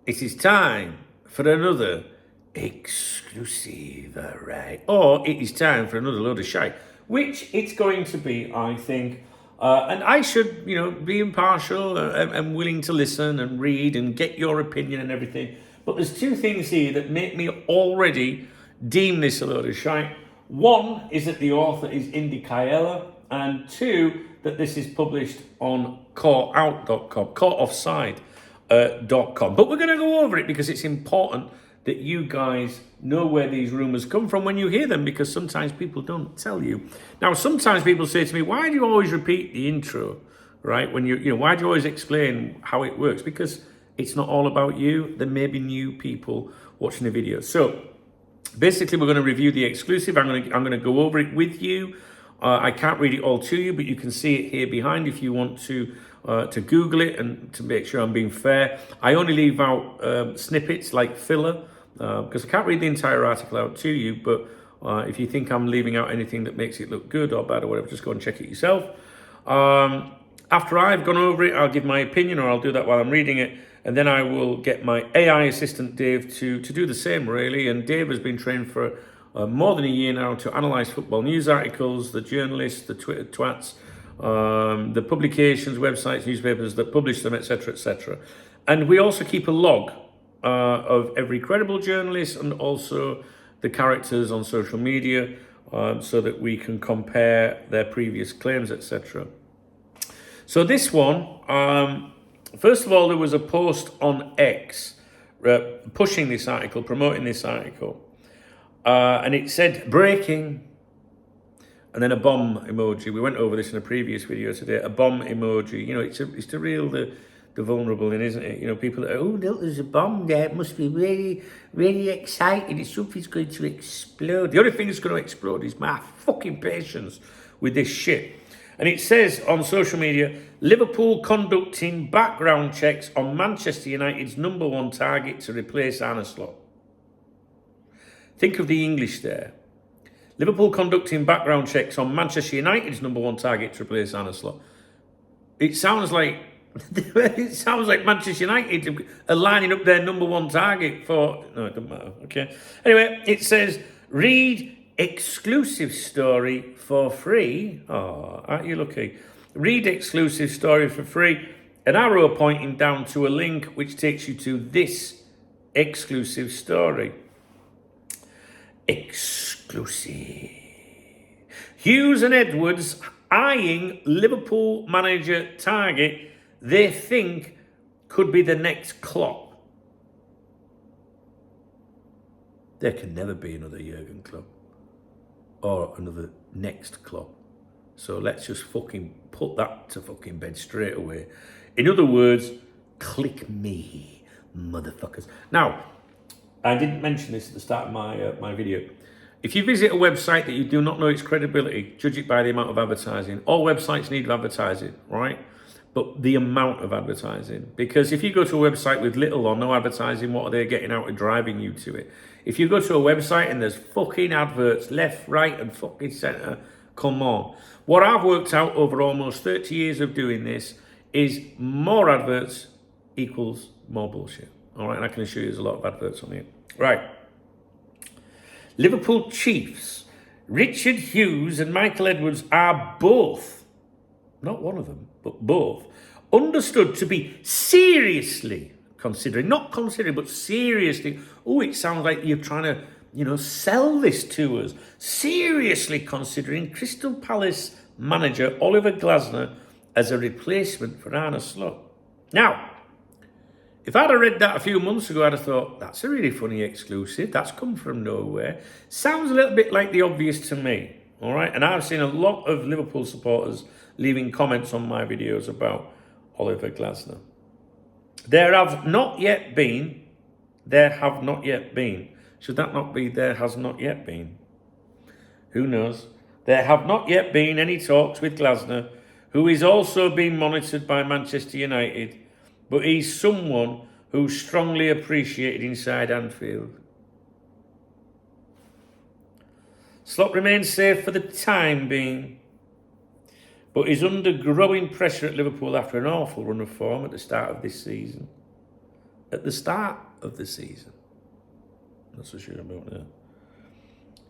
it is time for another exclusive, right? Or it is time for another load of shite, which it's going to be, I think. And I should, be impartial and willing to listen and read and get your opinion and everything. But there's two things here that make me already deem this a load of shite. One is that the author is Indy Kaela, and two, that this is published on courtoffside.com. But we're going to go over it because it's important that you guys know where these rumours come from when you hear them, because sometimes people don't tell you. Now, sometimes people say to me, why do you always repeat the intro, right? When why do you always explain how it works? Because it's not all about you. There may be new people watching the video. So basically, we're going to review the exclusive. I'm going to go over it with you. I can't read it all to you, but you can see it here behind if you want to Google it and to make sure I'm being fair. I only leave out snippets like filler because I can't read the entire article out to you. But if you think I'm leaving out anything that makes it look good or bad or whatever, just go and check it yourself. After I've gone over it, I'll give my opinion, or I'll do that while I'm reading it. And then I will get my AI assistant, Dave, to do the same, really. And Dave has been trained for more than a year now to analyse football news articles, the journalists, the Twitter twats, the publications, websites, newspapers that publish them, etc., etc. And we also keep a log of every credible journalist and also the characters on social media so that we can compare their previous claims, etc. So this one, first of all, there was a post on X pushing this article, promoting this article. And it said, breaking, and then a bomb emoji. We went over this in a previous video today, a bomb emoji. It's to reel the vulnerable in, isn't it? People that, oh, look, there's a bomb there. It must be really, really exciting. It's something's going to explode. The only thing that's going to explode is my fucking patience with this shit. And it says on social media, Liverpool conducting background checks on Manchester United's number one target to replace Arne Slot. Think of the English there. Liverpool conducting background checks on Manchester United's number one target to replace Arne Slot. It sounds like Manchester United are lining up their number one target for. No, it doesn't matter. Okay. Anyway, it says read exclusive story for free. Oh, aren't you lucky? Read exclusive story for free. An arrow pointing down to a link which takes you to this exclusive story. Exclusive. Hughes and Edwards eyeing Liverpool manager target they think could be the next Klopp. There can never be another Jurgen Klopp or another next Klopp. So let's just fucking put that to fucking bed straight away. In other words, click me, motherfuckers. Now, I didn't mention this at the start of my video. If you visit a website that you do not know its credibility, judge it by the amount of advertising. All websites need advertising, right? But the amount of advertising. Because if you go to a website with little or no advertising, what are they getting out of driving you to it? If you go to a website and there's fucking adverts left, right, and fucking centre, come on. What I've worked out over almost 30 years of doing this is more adverts equals more bullshit. All right, and I can assure you there's a lot of adverts on here. Right. Liverpool Chiefs, Richard Hughes and Michael Edwards are both, not one of them, but both, understood to be seriously considering, not considering, but seriously. Oh, it sounds like you're trying to, sell this to us. Seriously considering Crystal Palace manager Oliver Glasner as a replacement for Arne Slot. Now, if I'd have read that a few months ago, I'd have thought, that's a really funny exclusive. That's come from nowhere. Sounds a little bit like the obvious to me, all right? And I've seen a lot of Liverpool supporters leaving comments on my videos about Oliver Glasner. There have not yet been. Should that not be there has not yet been? Who knows? There have not yet been any talks with Glasner, who is also being monitored by Manchester United, but he's someone who's strongly appreciated inside Anfield. Slot remains safe for the time being, but is under growing pressure at Liverpool after an awful run of form at the start of this season. at the start of the season. Not so sure about that.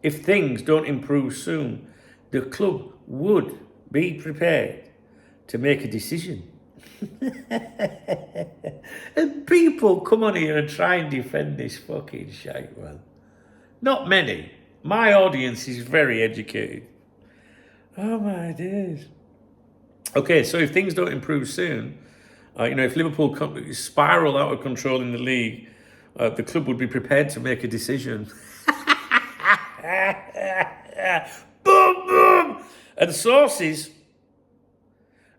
If things don't improve soon, the club would be prepared to make a decision. And people come on here and try and defend this fucking shite, man. Not many. My audience is very educated. Oh my days. Okay, so if things don't improve soon, if Liverpool spiral out of control in the league, the club would be prepared to make a decision. Boom, boom! And sources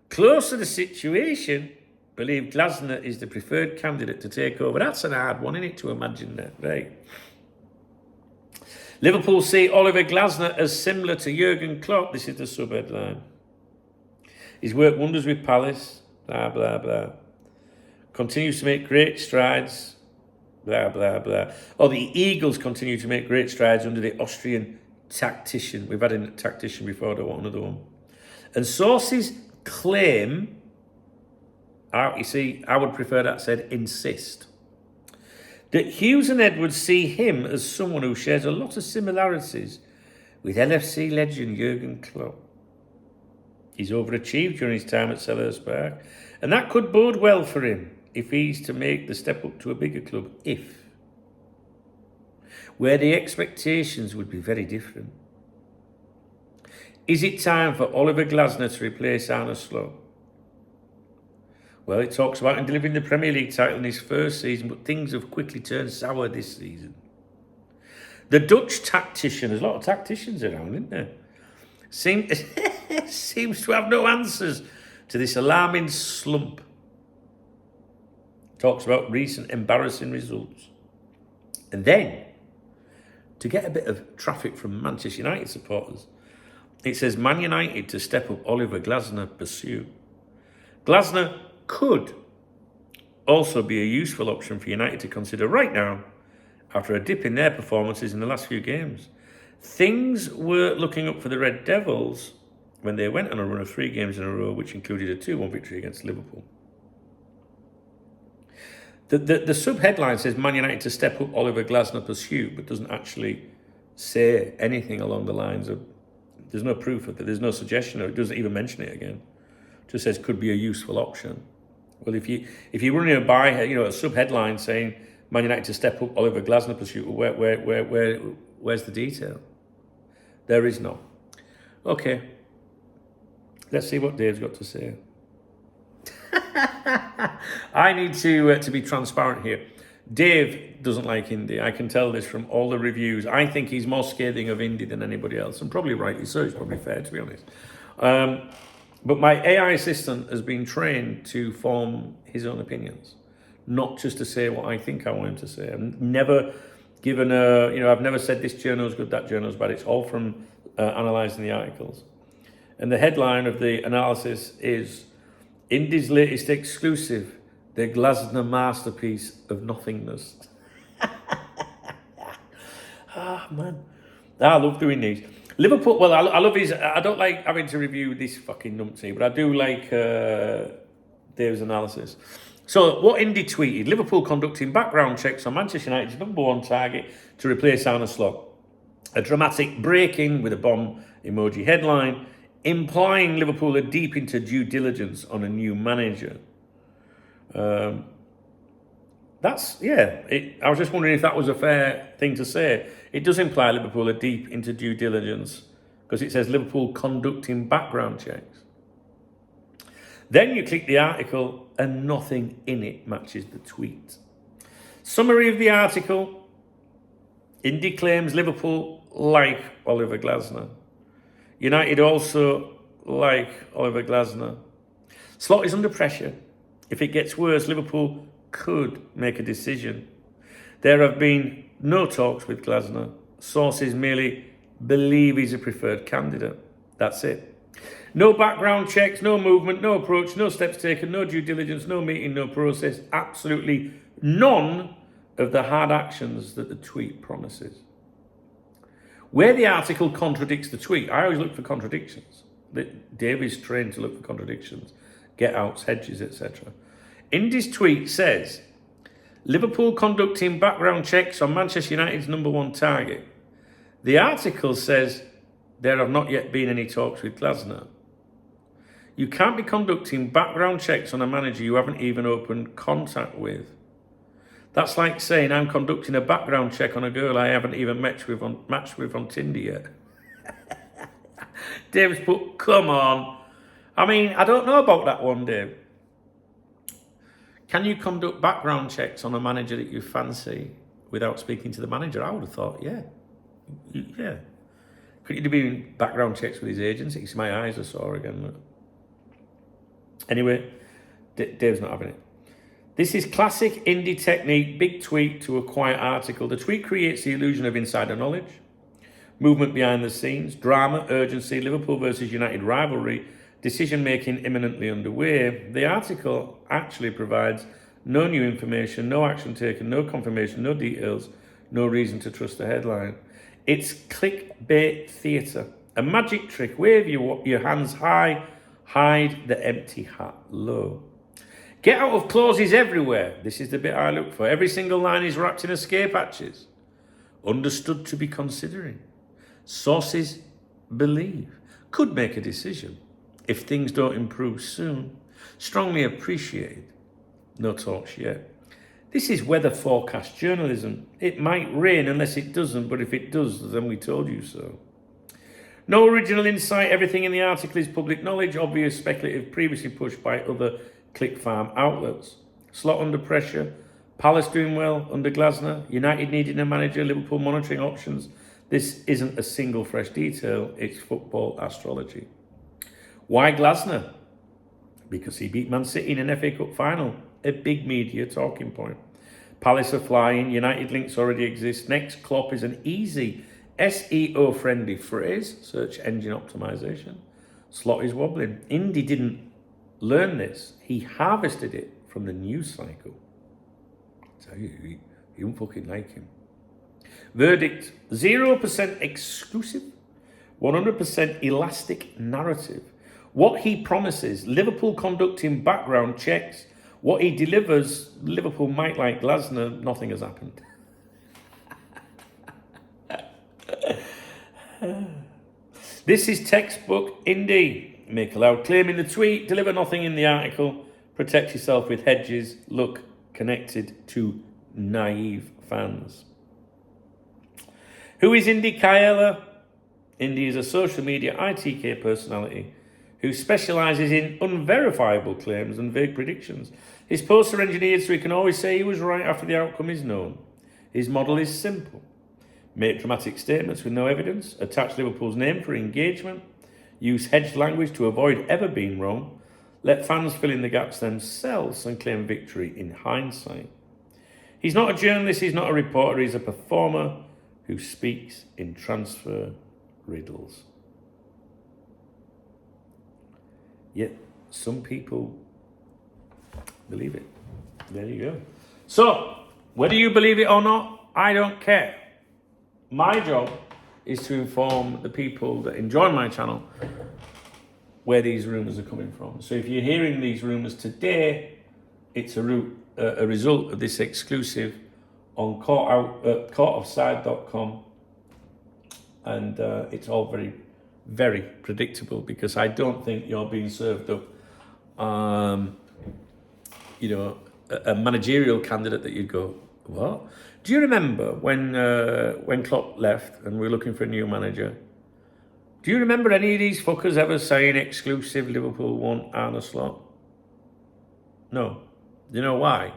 close to the situation believe Glasner is the preferred candidate to take over. That's an hard one, isn't it, to imagine that, right? Liverpool see Oliver Glasner as similar to Jurgen Klopp. This is the sub-headline. He's worked wonders with Palace, blah, blah, blah. Continues to make great strides, blah, blah, blah. The Eagles continue to make great strides under the Austrian tactician. We've had a tactician before, I don't want another one. And sources claim, you see, I would prefer that said insist, that Hughes and Edwards see him as someone who shares a lot of similarities with LFC legend Jurgen Klopp. He's overachieved during his time at Selhurst Park, and that could bode well for him if he's to make the step up to a bigger club, where the expectations would be very different. Is it time for Oliver Glasner to replace Arne Slot? Well, it talks about him delivering the Premier League title in his first season, but things have quickly turned sour this season. The Dutch tactician, there's a lot of tacticians around, isn't there? Seems to have no answers to this alarming slump. Talks about recent embarrassing results. And then, to get a bit of traffic from Manchester United supporters, it says Man United to step up Oliver Glasner pursuit. Glasner could also be a useful option for United to consider right now after a dip in their performances in the last few games. Things were looking up for the Red Devils when they went on a run of 3 games in a row, which included a 2-1 victory against Liverpool. The sub-headline says Man United to step up Oliver Glasner pursuit, but doesn't actually say anything along the lines of, there's no proof of that, there's no suggestion, or it doesn't even mention it again. It just says could be a useful option. Well, if you're running a sub-headline saying Man United to step up Oliver Glasner pursuit, where's the detail? There is none. Okay, let's see what Dave's got to say. I need to be transparent here. Dave doesn't like Indy. I can tell this from all the reviews. I think he's more scathing of Indy than anybody else, and probably rightly so. It's probably fair, to be honest. But my AI assistant has been trained to form his own opinions, not just to say what I think I want him to say. I've never given I've never said this journal's good, that journal's bad. It's all from analysing the articles. And the headline of the analysis is Indy's latest exclusive, the Glasner masterpiece of nothingness. Man. I love doing these. Liverpool, well, I love his, I don't like having to review this fucking numpty, but I do like Dave's analysis. So, what Indy tweeted, Liverpool conducting background checks on Manchester United's #1 target to replace Arne Slot. A dramatic break-in with a bomb emoji headline, implying Liverpool are deep into due diligence on a new manager. I was just wondering if that was a fair thing to say. It does imply Liverpool are deep into due diligence because it says Liverpool conducting background checks. Then you click the article and nothing in it matches the tweet. Summary of the article, Indy claims Liverpool like Oliver Glasner. United also like Oliver Glasner. Slot is under pressure. If it gets worse, Liverpool could make a decision. There have been no talks with Glasner. Sources merely believe he's a preferred candidate. That's it. No background checks, no movement, no approach, no steps taken, no due diligence, no meeting, no process. Absolutely none of the hard actions that the tweet promises. Where the article contradicts the tweet, I always look for contradictions. Dave is trained to look for contradictions, get outs, hedges, etc. Indy's tweet says, Liverpool conducting background checks on Manchester United's number one target. The article says there have not yet been any talks with Glasner. You can't be conducting background checks on a manager you haven't even opened contact with. That's like saying I'm conducting a background check on a girl I haven't even matched with on Tinder yet. Dave's put, come on. I mean, I don't know about that one, Dave. Can you conduct background checks on a manager that you fancy without speaking to the manager? I would have thought, yeah. Yeah. Could you be doing background checks with his agents? My eyes are sore again. Look. Anyway, Dave's not having it. This is classic indie technique, big tweet to a quiet article. The tweet creates the illusion of insider knowledge, movement behind the scenes, drama, urgency, Liverpool versus United rivalry, decision-making imminently underway. The article actually provides no new information, no action taken, no confirmation, no details, no reason to trust the headline. It's clickbait theatre, a magic trick. Wave your hands high, hide the empty hat low. Get out of clauses everywhere. This is the bit I look for. Every single line is wrapped in escape hatches. Understood to be considering. Sources believe. Could make a decision. If things don't improve soon. Strongly appreciated. No talks yet. This is weather forecast journalism. It might rain unless it doesn't, but if it does, then we told you so. No original insight. Everything in the article is public knowledge, obvious, speculative, previously pushed by other click farm outlets. Slot under pressure. Palace doing well under Glasner. United needing a manager. Liverpool monitoring options. This isn't a single fresh detail. It's football astrology. Why Glasner? Because he beat Man City in an FA Cup final. A big media talking point. Palace are flying. United links already exist. Next, Klopp is an easy SEO friendly phrase. Search engine optimization. Slot is wobbling. Indy didn't learn this. He harvested it from the news cycle. I tell you don't fucking like him. Verdict, 0% exclusive, 100% elastic narrative. What he promises, Liverpool conducting background checks. What he delivers, Liverpool might like Glasner, nothing has happened. This is textbook indie. Make a loud claim in the tweet, deliver nothing in the article, protect yourself with hedges, look connected to naive fans. Who is Indy Kaela? Indy is a social media ITK personality who specialises in unverifiable claims and vague predictions. His posts are engineered so he can always say he was right after the outcome is known. His model is simple. Make dramatic statements with no evidence, attach Liverpool's name for engagement, use hedged language to avoid ever being wrong, let fans fill in the gaps themselves and claim victory in hindsight. He's not a journalist, he's not a reporter, he's a performer who speaks in transfer riddles. Yet some people believe it. There you go. So, whether you believe it or not, I don't care. My job is to inform the people that enjoy my channel where these rumours are coming from. So if you're hearing these rumours today, it's a result of this exclusive on courtoffside.com, and it's all very, very predictable because I don't think you're being served up, a managerial candidate that you'd go, what? Do you remember when Klopp left and we were looking for a new manager? Do you remember any of these fuckers ever saying exclusive Liverpool want Arne Slot? No. Do you know why?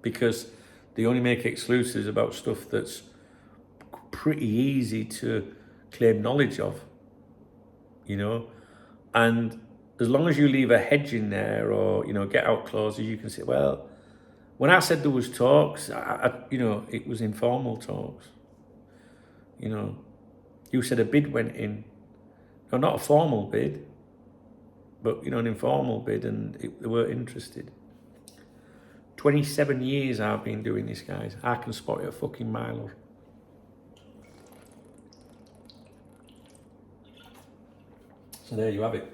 Because they only make exclusives about stuff that's pretty easy to claim knowledge of, and as long as you leave a hedge in there or, get out clauses, you can say, well, when I said there was talks, it was informal talks. You said a bid went in. No, not a formal bid, but, an informal bid, and they weren't interested. 27 years I've been doing this, guys. I can spot it a fucking mile off. So there you have it.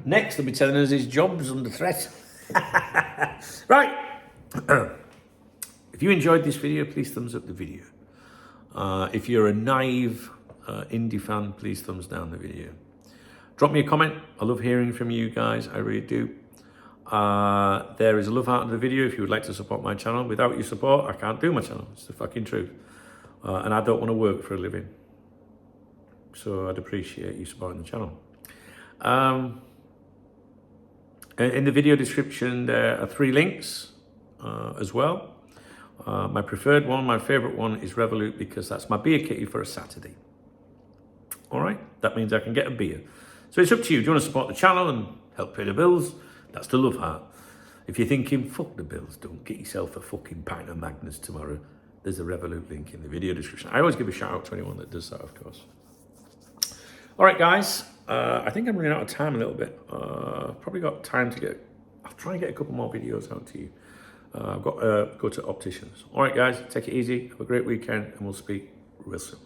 Next, they'll be telling us his job's under threat. Right. If you enjoyed this video, please thumbs up the video. If you're a naive indie fan, please thumbs down the video. Drop me a comment. I love hearing from you guys. I really do. There is a love heart in the video if you would like to support my channel. Without your support, I can't do my channel. It's the fucking truth. And I don't want to work for a living. So I'd appreciate you supporting the channel. In the video description, there are 3 links as well. My preferred one, my favorite one is Revolut because that's my beer kitty for a Saturday. All right, that means I can get a beer. So it's up to you. Do you want to support the channel and help pay the bills? That's the love heart. If you're thinking, fuck the bills, don't get yourself a fucking pint of Magnus tomorrow, there's a Revolut link in the video description. I always give a shout out to anyone that does that, of course. All right, guys. I think I'm running out of time a little bit. Probably got time to get... I'll try and get a couple more videos out to you. I've got to go to opticians. All right, guys. Take it easy. Have a great weekend, and we'll speak real soon.